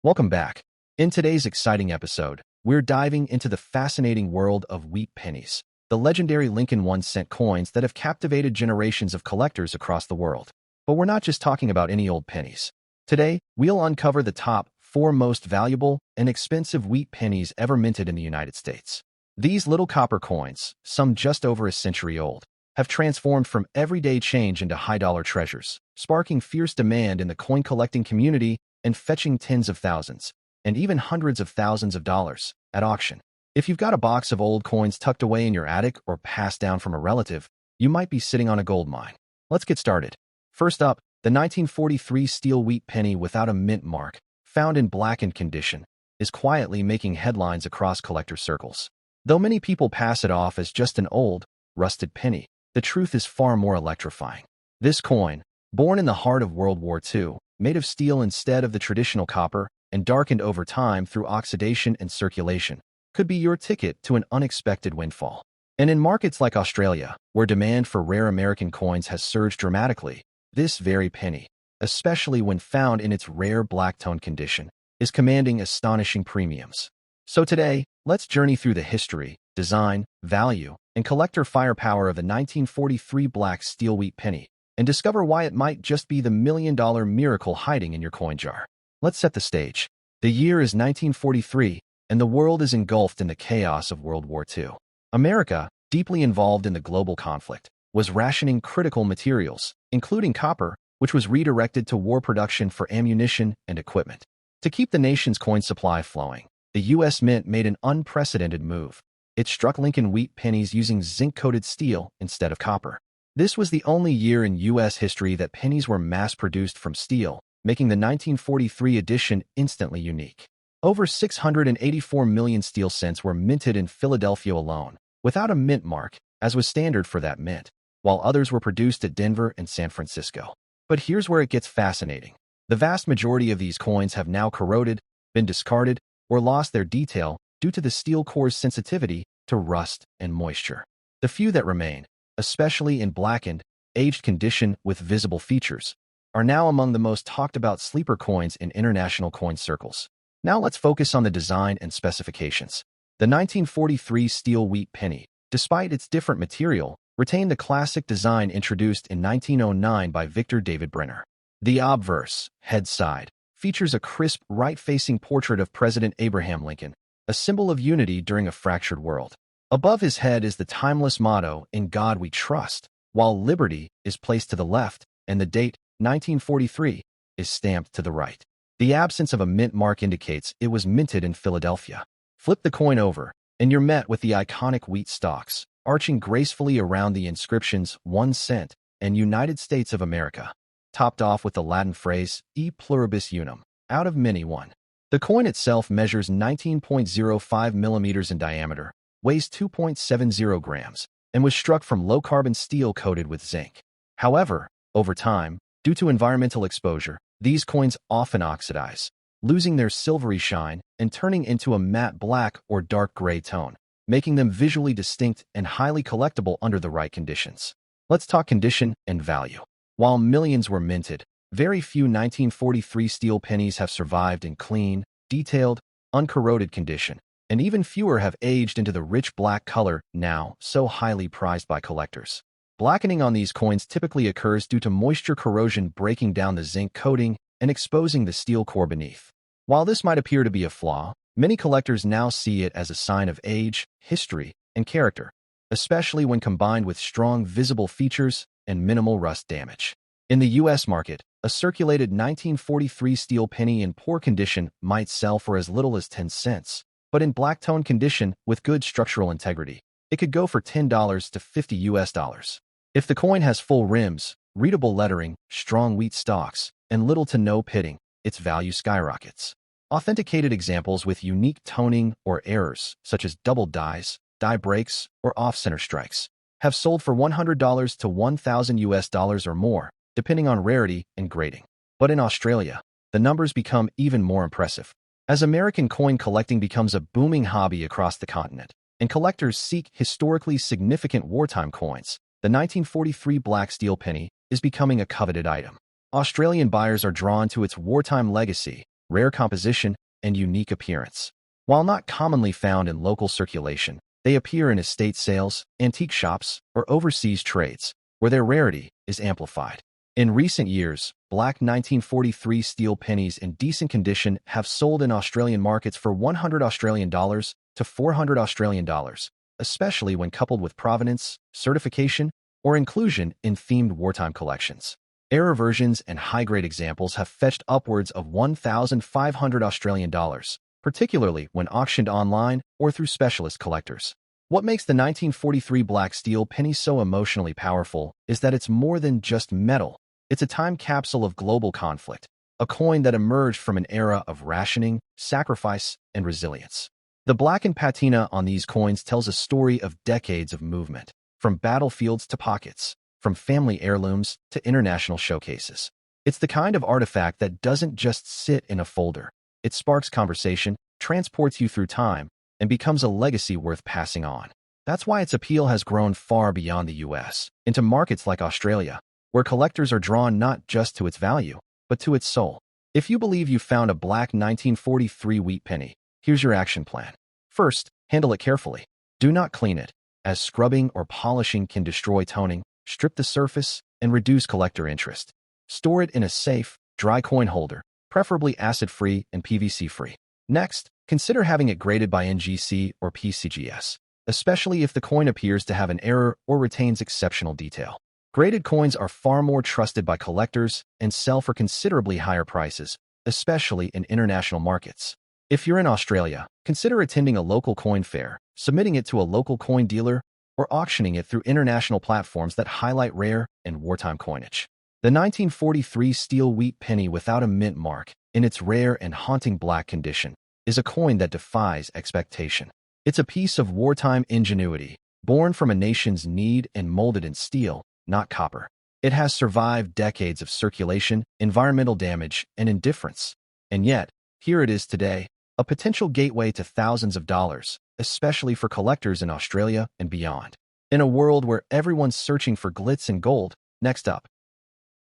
Welcome back. In today's exciting episode, we're diving into the fascinating world of wheat pennies, the legendary Lincoln 1-cent coins that have captivated generations of collectors across the world. But we're not just talking about any old pennies. Today, we'll uncover the top 4 most valuable and expensive wheat pennies ever minted in the United States. These little copper coins, some just over a century old, have transformed from everyday change into high-dollar treasures, sparking fierce demand in the coin-collecting community and fetching tens of thousands, and even hundreds of thousands of dollars, at auction. If you've got a box of old coins tucked away in your attic or passed down from a relative, you might be sitting on a gold mine. Let's get started. First up, the 1943 steel wheat penny without a mint mark, found in blackened condition, is quietly making headlines across collector circles. Though many people pass it off as just an old, rusted penny, the truth is far more electrifying. This coin, born in the heart of World War II, made of steel instead of the traditional copper, and darkened over time through oxidation and circulation, could be your ticket to an unexpected windfall. And in markets like Australia, where demand for rare American coins has surged dramatically, this very penny, especially when found in its rare black-tone condition, is commanding astonishing premiums. So today, let's journey through the history, design, value, and collector firepower of the 1943 black steel wheat penny, and discover why it might just be the million-dollar miracle hiding in your coin jar. Let's set the stage. The year is 1943, and the world is engulfed in the chaos of World War II. America, deeply involved in the global conflict, was rationing critical materials, including copper, which was redirected to war production for ammunition and equipment. To keep the nation's coin supply flowing, the U.S. Mint made an unprecedented move. It struck Lincoln wheat pennies using zinc-coated steel instead of copper. This was the only year in U.S. history that pennies were mass-produced from steel, making the 1943 edition instantly unique. Over 684 million steel cents were minted in Philadelphia alone, without a mint mark, as was standard for that mint, while others were produced at Denver and San Francisco. But here's where it gets fascinating. The vast majority of these coins have now corroded, been discarded, or lost their detail due to the steel core's sensitivity to rust and moisture. The few that remain, especially in blackened, aged condition with visible features, are now among the most talked about sleeper coins in international coin circles. Now let's focus on the design and specifications. The 1943 steel wheat penny, despite its different material, retained the classic design introduced in 1909 by Victor David Brenner. The obverse, head side, features a crisp, right-facing portrait of President Abraham Lincoln, a symbol of unity during a fractured world. Above his head is the timeless motto, "In God We Trust," while liberty is placed to the left, and the date, 1943, is stamped to the right. The absence of a mint mark indicates it was minted in Philadelphia. Flip the coin over, and you're met with the iconic wheat stalks, arching gracefully around the inscriptions 1 cent and United States of America, topped off with the Latin phrase, E pluribus unum, out of many one. The coin itself measures 19.05 millimeters in diameter, weighs 2.70 grams, and was struck from low-carbon steel coated with zinc. However, over time, due to environmental exposure, these coins often oxidize, losing their silvery shine and turning into a matte black or dark gray tone, making them visually distinct and highly collectible under the right conditions. Let's talk condition and value. While millions were minted, very few 1943 steel pennies have survived in clean, detailed, uncorroded condition, and even fewer have aged into the rich black color now so highly prized by collectors. Blackening on these coins typically occurs due to moisture corrosion breaking down the zinc coating and exposing the steel core beneath. While this might appear to be a flaw, many collectors now see it as a sign of age, history, and character, especially when combined with strong visible features and minimal rust damage. In the U.S. market, a circulated 1943 steel penny in poor condition might sell for as little as 10 cents, but in black-tone condition with good structural integrity, it could go for $10 to $50. If the coin has full rims, readable lettering, strong wheat stalks, and little to no pitting, its value skyrockets. Authenticated examples with unique toning or errors, such as double dies, die breaks, or off-center strikes, have sold for $100 to $1,000 or more, depending on rarity and grading. But in Australia, the numbers become even more impressive. As American coin collecting becomes a booming hobby across the continent, and collectors seek historically significant wartime coins, the 1943 black steel penny is becoming a coveted item. Australian buyers are drawn to its wartime legacy, rare composition, and unique appearance. While not commonly found in local circulation, they appear in estate sales, antique shops, or overseas trades, where their rarity is amplified. In recent years, black 1943 steel pennies in decent condition have sold in Australian markets for $100 to $400, especially when coupled with provenance, certification, or inclusion in themed wartime collections. Error versions and high-grade examples have fetched upwards of $1,500, particularly when auctioned online or through specialist collectors. What makes the 1943 black steel penny so emotionally powerful is that it's more than just metal. It's a time capsule of global conflict, a coin that emerged from an era of rationing, sacrifice, and resilience. The blackened patina on these coins tells a story of decades of movement, from battlefields to pockets, from family heirlooms to international showcases. It's the kind of artifact that doesn't just sit in a folder. It sparks conversation, transports you through time, and becomes a legacy worth passing on. That's why its appeal has grown far beyond the US, into markets like Australia, where collectors are drawn not just to its value, but to its soul. If you believe you found a black 1943 wheat penny, here's your action plan. First, handle it carefully. Do not clean it, as scrubbing or polishing can destroy toning, strip the surface, and reduce collector interest. Store it in a safe, dry coin holder, preferably acid-free and PVC-free. Next, consider having it graded by NGC or PCGS, especially if the coin appears to have an error or retains exceptional detail. Graded coins are far more trusted by collectors and sell for considerably higher prices, especially in international markets. If you're in Australia, consider attending a local coin fair, submitting it to a local coin dealer, or auctioning it through international platforms that highlight rare and wartime coinage. The 1943 steel wheat penny without a mint mark, in its rare and haunting black condition, is a coin that defies expectation. It's a piece of wartime ingenuity, born from a nation's need and molded in steel, not copper. It has survived decades of circulation, environmental damage, and indifference. And yet, here it is today, a potential gateway to thousands of dollars, especially for collectors in Australia and beyond. In a world where everyone's searching for glitz and gold, next up,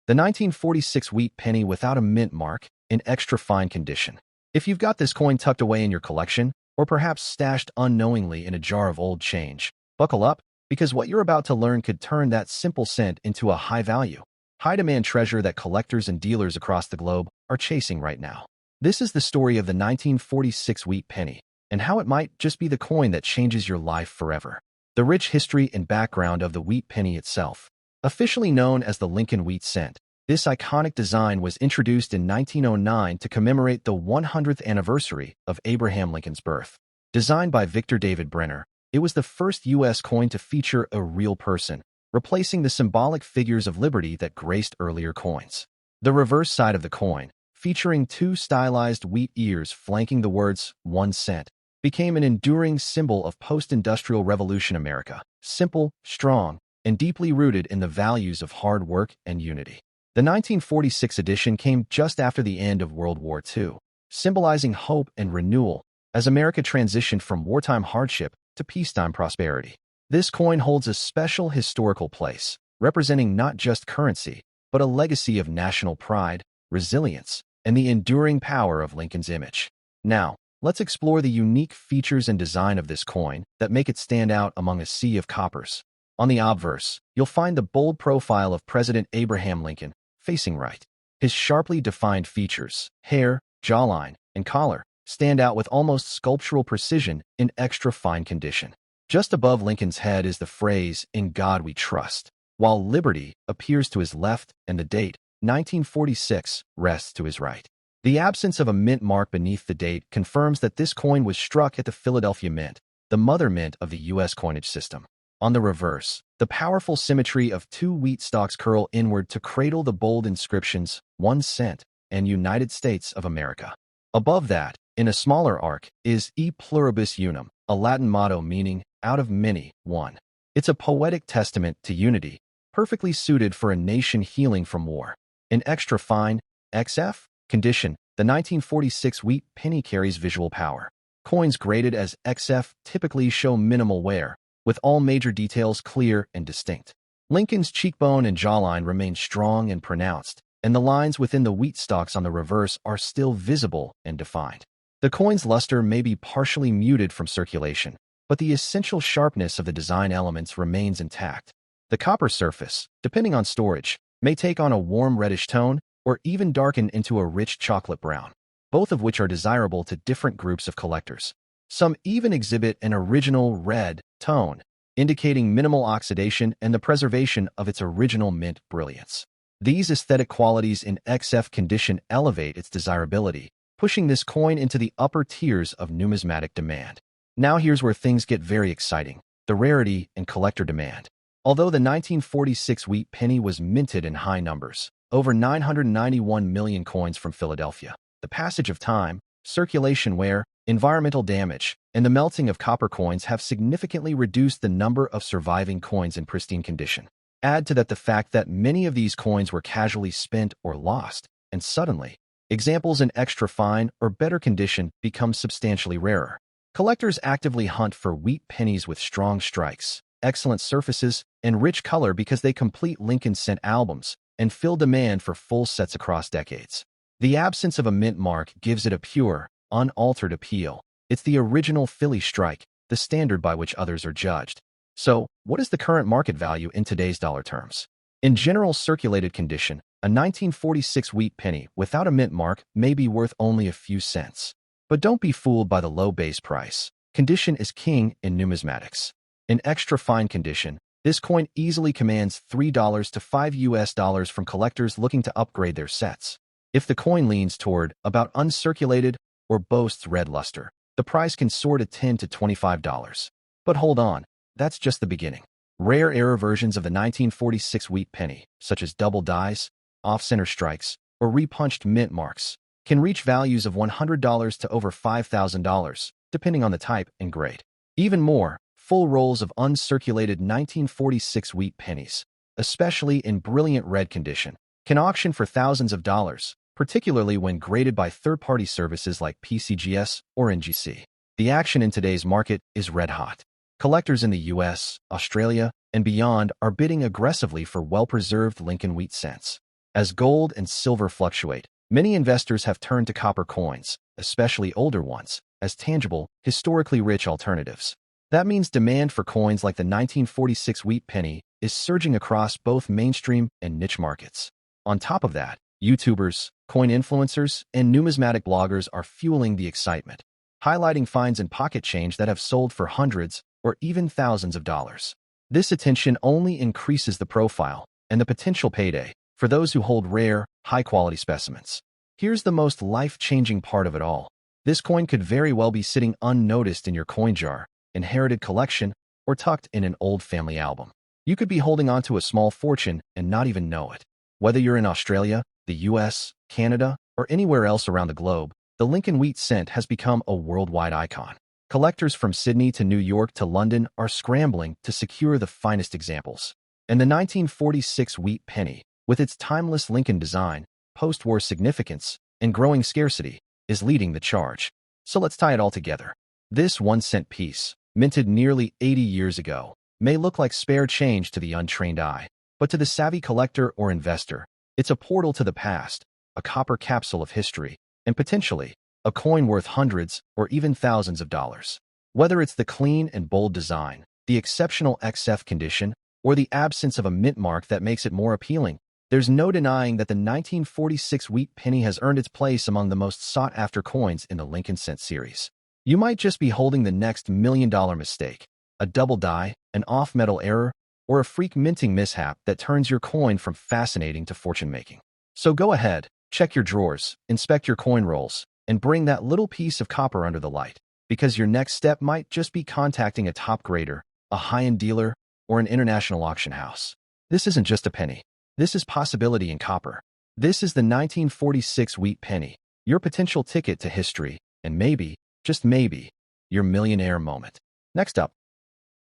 the 1946 wheat penny without a mint mark, in extra fine condition. If you've got this coin tucked away in your collection, or perhaps stashed unknowingly in a jar of old change, buckle up, because what you're about to learn could turn that simple cent into a high-value, high-demand treasure that collectors and dealers across the globe are chasing right now. This is the story of the 1946 wheat penny, and how it might just be the coin that changes your life forever. The rich history and background of the wheat penny itself. Officially known as the Lincoln wheat cent, this iconic design was introduced in 1909 to commemorate the 100th anniversary of Abraham Lincoln's birth. Designed by Victor David Brenner, it was the first U.S. coin to feature a real person, replacing the symbolic figures of liberty that graced earlier coins. The reverse side of the coin, featuring two stylized wheat ears flanking the words 1 cent, became an enduring symbol of post-industrial revolution America, simple, strong, and deeply rooted in the values of hard work and unity. The 1946 edition came just after the end of World War II, symbolizing hope and renewal as America transitioned from wartime hardship to peacetime prosperity. This coin holds a special historical place, representing not just currency, but a legacy of national pride, resilience, and the enduring power of Lincoln's image. Now, let's explore the unique features and design of this coin that make it stand out among a sea of coppers. On the obverse, you'll find the bold profile of President Abraham Lincoln, facing right. His sharply defined features, hair, jawline, and collar, stand out with almost sculptural precision in extra fine condition. Just above Lincoln's head is the phrase, "In God We Trust," while liberty appears to his left and the date, 1946, rests to his right. The absence of a mint mark beneath the date confirms that this coin was struck at the Philadelphia Mint, the mother mint of the U.S. coinage system. On the reverse, the powerful symmetry of two wheat stalks curl inward to cradle the bold inscriptions 1 cent and United States of America. Above that, in a smaller arc, is E pluribus unum, a Latin motto meaning out of many, one. It's a poetic testament to unity, perfectly suited for a nation healing from war. In extra fine, XF, condition, the 1946 wheat penny carries visual power. Coins graded as XF typically show minimal wear, with all major details clear and distinct. Lincoln's cheekbone and jawline remain strong and pronounced, and the lines within the wheat stalks on the reverse are still visible and defined. The coin's luster may be partially muted from circulation, but the essential sharpness of the design elements remains intact. The copper surface, depending on storage, may take on a warm reddish tone or even darken into a rich chocolate brown, both of which are desirable to different groups of collectors. Some even exhibit an original red tone, indicating minimal oxidation and the preservation of its original mint brilliance. These aesthetic qualities in XF condition elevate its desirability, pushing this coin into the upper tiers of numismatic demand. Now here's where things get very exciting: the rarity and collector demand. Although the 1946 wheat penny was minted in high numbers, over 991 million coins from Philadelphia, the passage of time, circulation wear, environmental damage, and the melting of copper coins have significantly reduced the number of surviving coins in pristine condition. Add to that the fact that many of these coins were casually spent or lost, and suddenly, examples in extra fine or better condition become substantially rarer. Collectors actively hunt for wheat pennies with strong strikes, excellent surfaces, and rich color because they complete Lincoln Cent albums and fill demand for full sets across decades. The absence of a mint mark gives it a pure, unaltered appeal. It's the original Philly strike, the standard by which others are judged. So, what is the current market value in today's dollar terms? In general circulated condition, a 1946 wheat penny without a mint mark may be worth only a few cents. But don't be fooled by the low base price. Condition is king in numismatics. In extra fine condition, this coin easily commands $3 to $5 from collectors looking to upgrade their sets. If the coin leans toward about uncirculated or boasts red luster, the price can soar to $10 to $25. But hold on, that's just the beginning. Rare error versions of the 1946 wheat penny, such as double dies, off-center strikes, or repunched mint marks, can reach values of $100 to over $5,000, depending on the type and grade. Even more, full rolls of uncirculated 1946 wheat pennies, especially in brilliant red condition, can auction for thousands of dollars, particularly when graded by third-party services like PCGS or NGC. The action in today's market is red hot. Collectors in the US, Australia, and beyond are bidding aggressively for well-preserved Lincoln wheat cents. As gold and silver fluctuate, many investors have turned to copper coins, especially older ones, as tangible, historically rich alternatives. That means demand for coins like the 1946 wheat penny is surging across both mainstream and niche markets. On top of that, YouTubers, coin influencers, and numismatic bloggers are fueling the excitement, highlighting finds in pocket change that have sold for hundreds or even thousands of dollars. This attention only increases the profile and the potential payday for those who hold rare, high-quality specimens. Here's the most life-changing part of it all. This coin could very well be sitting unnoticed in your coin jar, inherited collection, or tucked in an old family album. You could be holding onto a small fortune and not even know it. Whether you're in Australia, the US, Canada, or anywhere else around the globe, the Lincoln wheat cent has become a worldwide icon. Collectors from Sydney to New York to London are scrambling to secure the finest examples. And the 1946 wheat penny, with its timeless Lincoln design, post-war significance, and growing scarcity, is leading the charge. So let's tie it all together. This 1-cent piece, minted nearly 80 years ago, may look like spare change to the untrained eye, but to the savvy collector or investor, it's a portal to the past, a copper capsule of history, and potentially, a coin worth hundreds or even thousands of dollars. Whether it's the clean and bold design, the exceptional XF condition, or the absence of a mint mark that makes it more appealing, there's no denying that the 1946 wheat penny has earned its place among the most sought-after coins in the Lincoln Cent series. You might just be holding the next million-dollar mistake, a double die, an off-metal error, or a freak minting mishap that turns your coin from fascinating to fortune-making. So go ahead, check your drawers, inspect your coin rolls, and bring that little piece of copper under the light, because your next step might just be contacting a top grader, a high-end dealer, or an international auction house. This isn't just a penny. This is possibility in copper. This is the 1946 wheat penny, your potential ticket to history, and maybe, just maybe, your millionaire moment. Next up,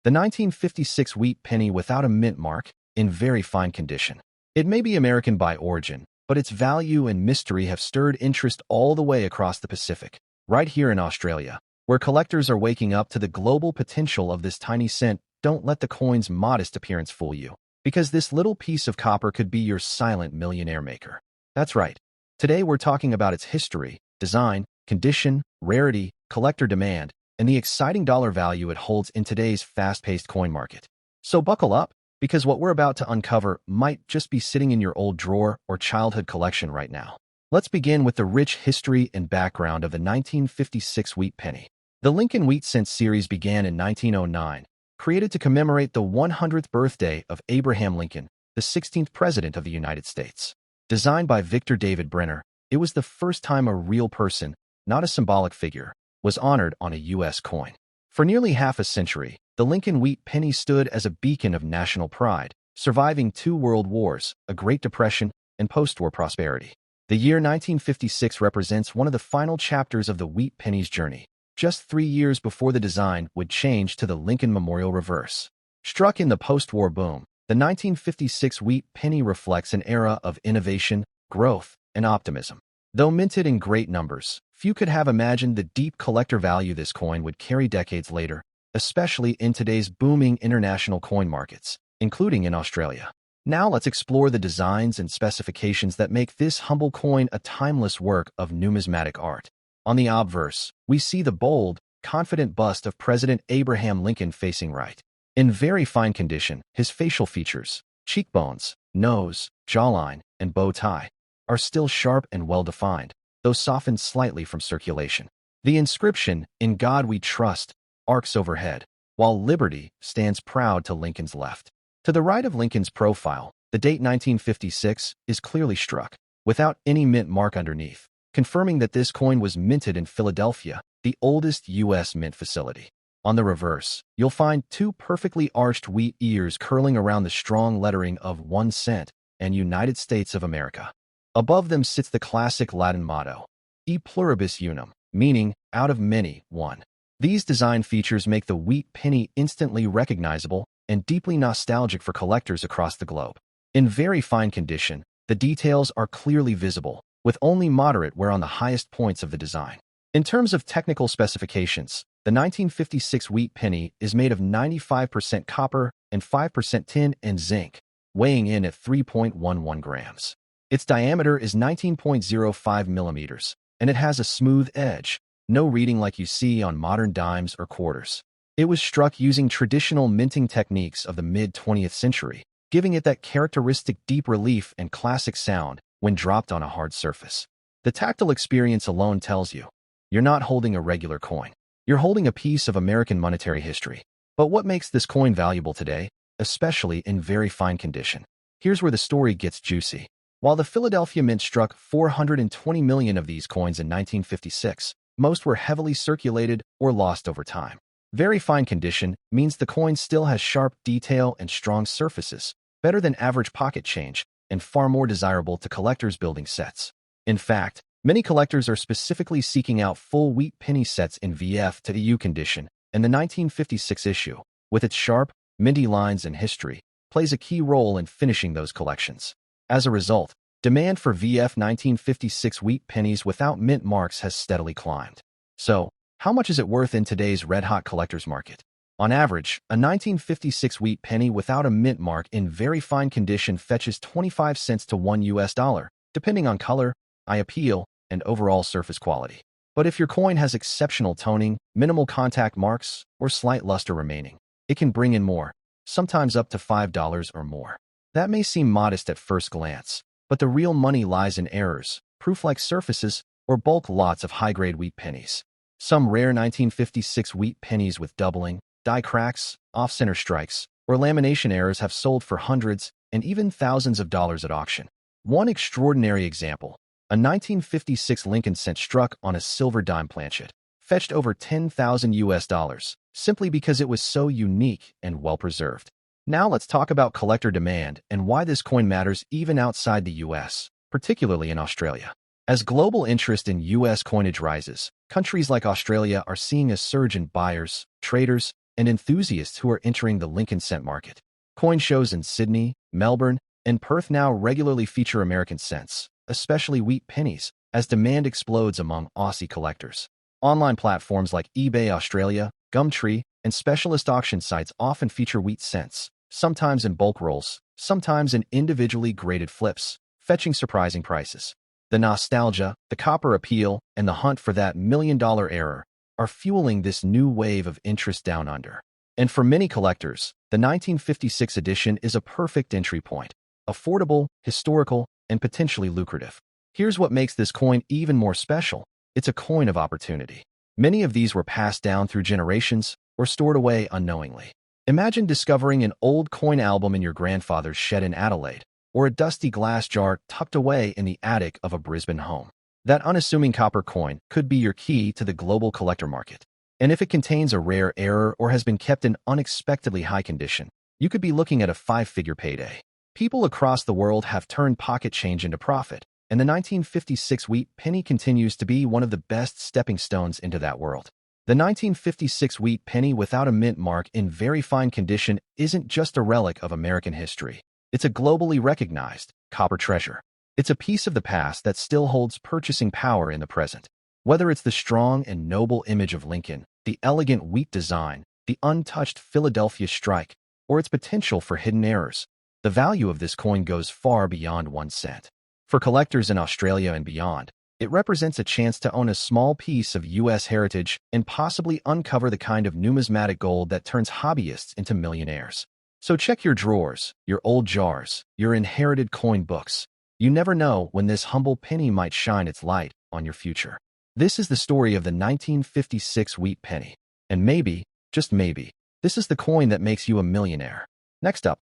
the 1956 wheat penny without a mint mark, in very fine condition. It may be American by origin, but its value and mystery have stirred interest all the way across the Pacific, right here in Australia, where collectors are waking up to the global potential of this tiny cent. Don't let the coin's modest appearance fool you, because this little piece of copper could be your silent millionaire maker. That's right. Today we're talking about its history, design, condition, rarity, collector demand, and the exciting dollar value it holds in today's fast-paced coin market. So buckle up, because what we're about to uncover might just be sitting in your old drawer or childhood collection right now. Let's begin with the rich history and background of the 1956 wheat penny. The Lincoln Wheat Cent series began in 1909, created to commemorate the 100th birthday of Abraham Lincoln, the 16th President of the United States. Designed by Victor David Brenner, it was the first time a real person, not a symbolic figure, was honored on a U.S. coin. For nearly half a century, the Lincoln Wheat penny stood as a beacon of national pride, surviving 2 world wars, a Great Depression, and post-war prosperity. The year 1956 represents one of the final chapters of the wheat penny's journey, just 3 years before the design would change to the Lincoln Memorial Reverse. Struck in the post-war boom, the 1956 wheat penny reflects an era of innovation, growth, and optimism. Though minted in great numbers, few could have imagined the deep collector value this coin would carry decades later, especially in today's booming international coin markets, including in Australia. Now let's explore the designs and specifications that make this humble coin a timeless work of numismatic art. On the obverse, we see the bold, confident bust of President Abraham Lincoln facing right. In very fine condition, his facial features, cheekbones, nose, jawline, and bow tie, are still sharp and well-defined, though softened slightly from circulation. The inscription, "In God We Trust," arcs overhead, while Liberty stands proud to Lincoln's left. To the right of Lincoln's profile, the date 1956 is clearly struck, without any mint mark underneath, confirming that this coin was minted in Philadelphia, the oldest U.S. mint facility. On the reverse, you'll find 2 perfectly arched wheat ears curling around the strong lettering of 1 cent and United States of America. Above them sits the classic Latin motto, E pluribus unum, meaning, out of many, one. These design features make the wheat penny instantly recognizable and deeply nostalgic for collectors across the globe. In very fine condition, the details are clearly visible, with only moderate wear on the highest points of the design. In terms of technical specifications, the 1956 wheat penny is made of 95% copper and 5% tin and zinc, weighing in at 3.11 grams. Its diameter is 19.05 millimeters, and it has a smooth edge, no reading like you see on modern dimes or quarters. It was struck using traditional minting techniques of the mid-20th century, giving it that characteristic deep relief and classic sound when dropped on a hard surface. The tactile experience alone tells you, you're not holding a regular coin. You're holding a piece of American monetary history. But what makes this coin valuable today, especially in very fine condition? Here's where the story gets juicy. While the Philadelphia Mint struck 420 million of these coins in 1956, most were heavily circulated or lost over time. Very fine condition means the coin still has sharp detail and strong surfaces, better than average pocket change, and far more desirable to collectors building sets. In fact, many collectors are specifically seeking out full wheat penny sets in VF to EU condition, and the 1956 issue, with its sharp, minty lines and history, plays a key role in finishing those collections. As a result, demand for VF 1956 wheat pennies without mint marks has steadily climbed. So, how much is it worth in today's red-hot collector's market? On average, a 1956 wheat penny without a mint mark in very fine condition fetches 25 cents to $1, depending on color, eye appeal, and overall surface quality. But if your coin has exceptional toning, minimal contact marks, or slight luster remaining, it can bring in more, sometimes up to $5 or more. That may seem modest at first glance, but the real money lies in errors, proof-like surfaces, or bulk lots of high-grade wheat pennies. Some rare 1956 wheat pennies with doubling, die cracks, off-center strikes, or lamination errors have sold for hundreds and even thousands of dollars at auction. One extraordinary example, a 1956 Lincoln Cent struck on a silver dime planchet, fetched over $10,000 simply because it was so unique and well-preserved. Now let's talk about collector demand and why this coin matters even outside the US, particularly in Australia. As global interest in US coinage rises, countries like Australia are seeing a surge in buyers, traders, and enthusiasts who are entering the Lincoln Cent market. Coin shows in Sydney, Melbourne, and Perth now regularly feature American cents, especially wheat pennies, as demand explodes among Aussie collectors. Online platforms like eBay Australia, Gumtree, and specialist auction sites often feature wheat cents, sometimes in bulk rolls, sometimes in individually graded flips, fetching surprising prices. The nostalgia, the copper appeal, and the hunt for that million-dollar error are fueling this new wave of interest down under. And for many collectors, the 1956 edition is a perfect entry point. Affordable, historical, and potentially lucrative. Here's what makes this coin even more special. It's a coin of opportunity. Many of these were passed down through generations or stored away unknowingly. Imagine discovering an old coin album in your grandfather's shed in Adelaide, or a dusty glass jar tucked away in the attic of a Brisbane home. That unassuming copper coin could be your key to the global collector market. And if it contains a rare error or has been kept in unexpectedly high condition, you could be looking at a five-figure payday. People across the world have turned pocket change into profit, and the 1956 wheat penny continues to be one of the best stepping stones into that world. The 1956 wheat penny without a mint mark in very fine condition isn't just a relic of American history. It's a globally recognized copper treasure. It's a piece of the past that still holds purchasing power in the present. Whether it's the strong and noble image of Lincoln, the elegant wheat design, the untouched Philadelphia strike, or its potential for hidden errors, the value of this coin goes far beyond 1 cent. For collectors in Australia and beyond, it represents a chance to own a small piece of U.S. heritage and possibly uncover the kind of numismatic gold that turns hobbyists into millionaires. So check your drawers, your old jars, your inherited coin books. You never know when this humble penny might shine its light on your future. This is the story of the 1956 wheat penny. And maybe, just maybe, this is the coin that makes you a millionaire. Next up,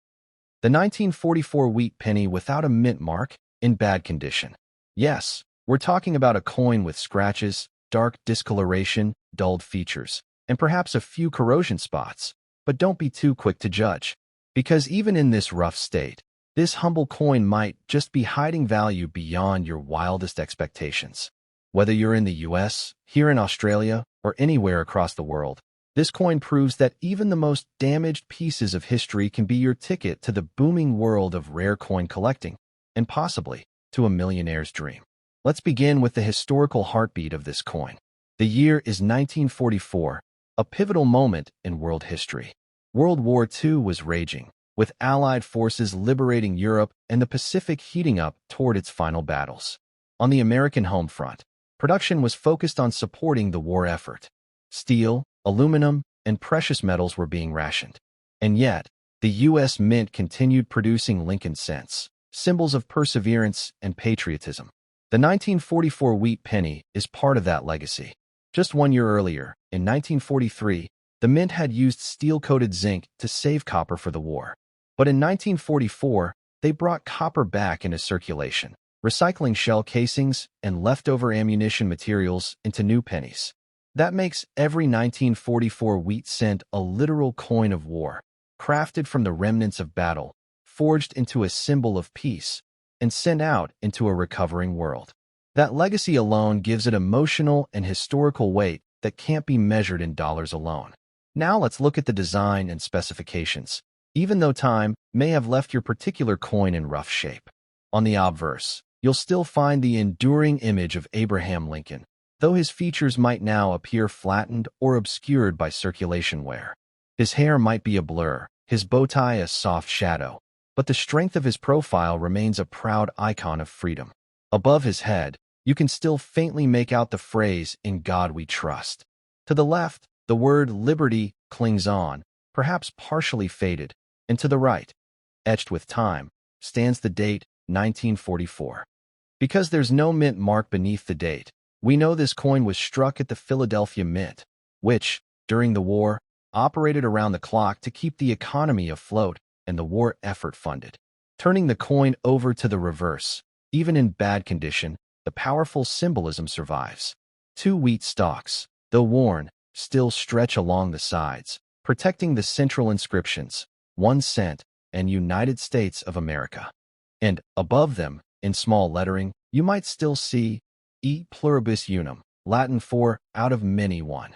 the 1944 wheat penny without a mint mark, in bad condition. Yes, we're talking about a coin with scratches, dark discoloration, dulled features, and perhaps a few corrosion spots. But don't be too quick to judge, because even in this rough state, this humble coin might just be hiding value beyond your wildest expectations. Whether you're in the US, here in Australia, or anywhere across the world, this coin proves that even the most damaged pieces of history can be your ticket to the booming world of rare coin collecting, and possibly to a millionaire's dream. Let's begin with the historical heartbeat of this coin. The year is 1944, a pivotal moment in world history. World War II was raging, with Allied forces liberating Europe and the Pacific heating up toward its final battles. On the American home front, production was focused on supporting the war effort. Steel, aluminum, and precious metals were being rationed. And yet, the U.S. Mint continued producing Lincoln cents, symbols of perseverance and patriotism. The 1944 wheat penny is part of that legacy. Just 1 year earlier, in 1943, the Mint had used steel-coated zinc to save copper for the war. But in 1944, they brought copper back into circulation, recycling shell casings and leftover ammunition materials into new pennies. That makes every 1944 wheat cent a literal coin of war, crafted from the remnants of battle, forged into a symbol of peace, and sent out into a recovering world. That legacy alone gives it emotional and historical weight that can't be measured in dollars alone. Now let's look at the design and specifications, even though time may have left your particular coin in rough shape. On the obverse, you'll still find the enduring image of Abraham Lincoln, though his features might now appear flattened or obscured by circulation wear. His hair might be a blur, his bow tie a soft shadow, but the strength of his profile remains a proud icon of freedom. Above his head, you can still faintly make out the phrase, "In God we trust." To the left, the word liberty clings on, perhaps partially faded, and to the right, etched with time, stands the date 1944. Because there's no mint mark beneath the date, we know this coin was struck at the Philadelphia Mint, which, during the war, operated around the clock to keep the economy afloat and the war effort funded. Turning the coin over to the reverse, even in bad condition, the powerful symbolism survives. 2 wheat stalks, though worn, still stretch along the sides, protecting the central inscriptions, 1 cent and United States of America. And above them, in small lettering, you might still see E pluribus unum, Latin for out of many one.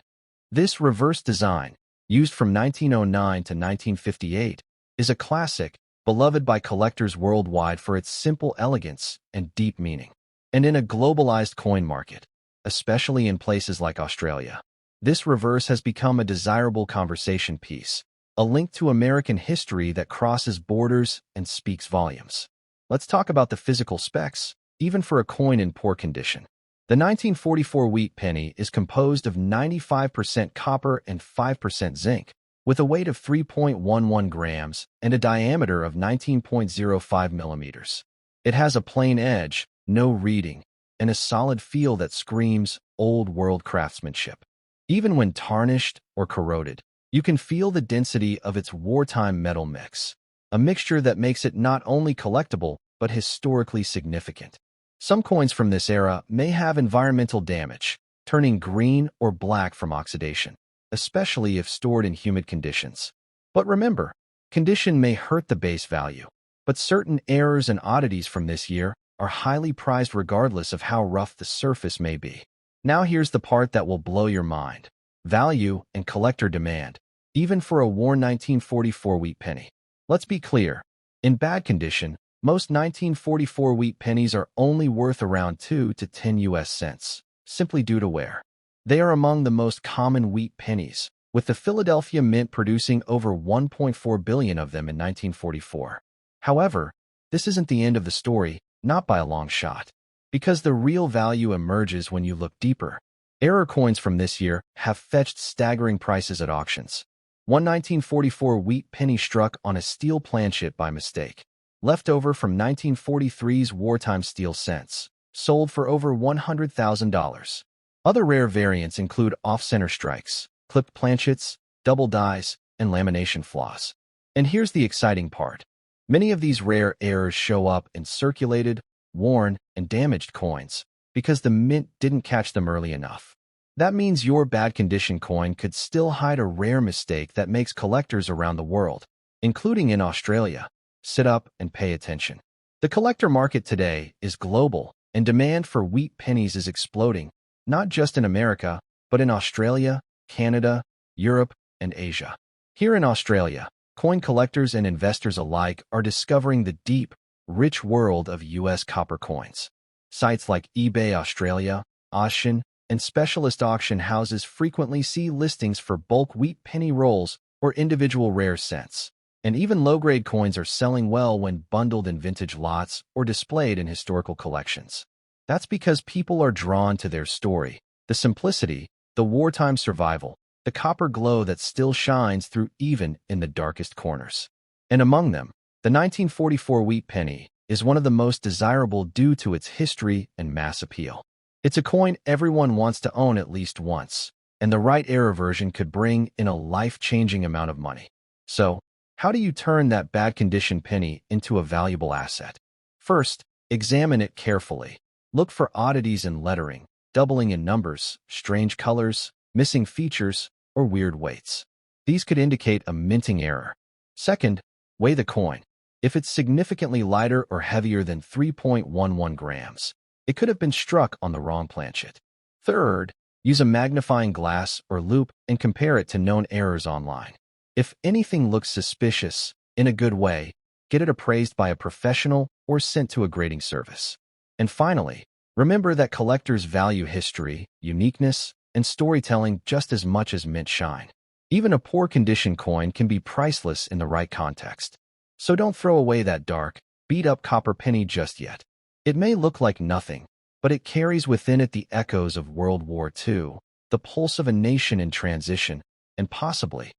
This reverse design, used from 1909 to 1958, is a classic, beloved by collectors worldwide for its simple elegance and deep meaning. And in a globalized coin market, especially in places like Australia, this reverse has become a desirable conversation piece, a link to American history that crosses borders and speaks volumes. let's talk about the physical specs, even for a coin in poor condition. The 1944 wheat penny is composed of 95% copper and 5% zinc, with a weight of 3.11 grams and a diameter of 19.05 millimeters. It has a plain edge, no reading, and a solid feel that screams old-world craftsmanship. Even when tarnished or corroded, you can feel the density of its wartime metal mix, a mixture that makes it not only collectible but historically significant. Some coins from this era may have environmental damage, turning green or black from oxidation, especially if stored in humid conditions. But remember, condition may hurt the base value, but certain errors and oddities from this year are highly prized regardless of how rough the surface may be. Now here's the part that will blow your mind. Value and collector demand, even for a worn 1944 wheat penny. Let's be clear, in bad condition, most 1944 wheat pennies are only worth around 2 to 10 US cents, simply due to wear. They are among the most common wheat pennies, with the Philadelphia Mint producing over 1.4 billion of them in 1944. However, this isn't the end of the story, not by a long shot, because the real value emerges when you look deeper. Error coins from this year have fetched staggering prices at auctions. One 1944 wheat penny struck on a steel planchet by mistake, left over from 1943's wartime steel cents, sold for over $100,000. Other rare variants include off-center strikes, clipped planchets, double dies, and lamination flaws. And here's the exciting part. Many of these rare errors show up in circulated, worn, and damaged coins because the mint didn't catch them early enough. That means your bad condition coin could still hide a rare mistake that makes collectors around the world, including in Australia, sit up and pay attention. The collector market today is global, and demand for wheat pennies is exploding, not just in America, but in Australia, Canada, Europe, and Asia. Here in Australia, coin collectors and investors alike are discovering the deep, rich world of US copper coins. Sites like eBay Australia, Auction, and specialist auction houses frequently see listings for bulk wheat penny rolls or individual rare cents. And even low-grade coins are selling well when bundled in vintage lots or displayed in historical collections. That's because people are drawn to their story, the simplicity, the wartime survival, the copper glow that still shines through even in the darkest corners. And among them, the 1944 wheat penny is one of the most desirable due to its history and mass appeal. It's a coin everyone wants to own at least once, and the right era version could bring in a life-changing amount of money. So, how do you turn that bad condition penny into a valuable asset? First, examine it carefully. Look for oddities in lettering, doubling in numbers, strange colors, missing features, or weird weights. These could indicate a minting error. Second, weigh the coin. If it's significantly lighter or heavier than 3.11 grams, it could have been struck on the wrong planchet. Third, use a magnifying glass or loupe and compare it to known errors online. If anything looks suspicious, in a good way, get it appraised by a professional or sent to a grading service. And finally, remember that collectors value history, uniqueness, and storytelling just as much as mint shine. Even a poor condition coin can be priceless in the right context. So don't throw away that dark, beat-up copper penny just yet. It may look like nothing, but it carries within it the echoes of World War II, the pulse of a nation in transition, and possibly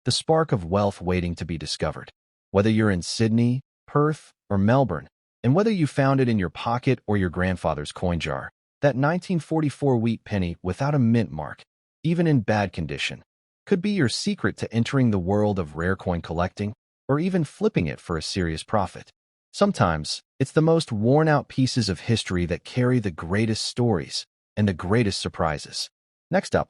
the spark of wealth waiting to be discovered. Whether you're in Sydney, Perth, or Melbourne, and whether you found it in your pocket or your grandfather's coin jar, that 1944 wheat penny without a mint mark, even in bad condition, could be your secret to entering the world of rare coin collecting, or even flipping it for a serious profit. Sometimes, it's the most worn-out pieces of history that carry the greatest stories and the greatest surprises. Next up,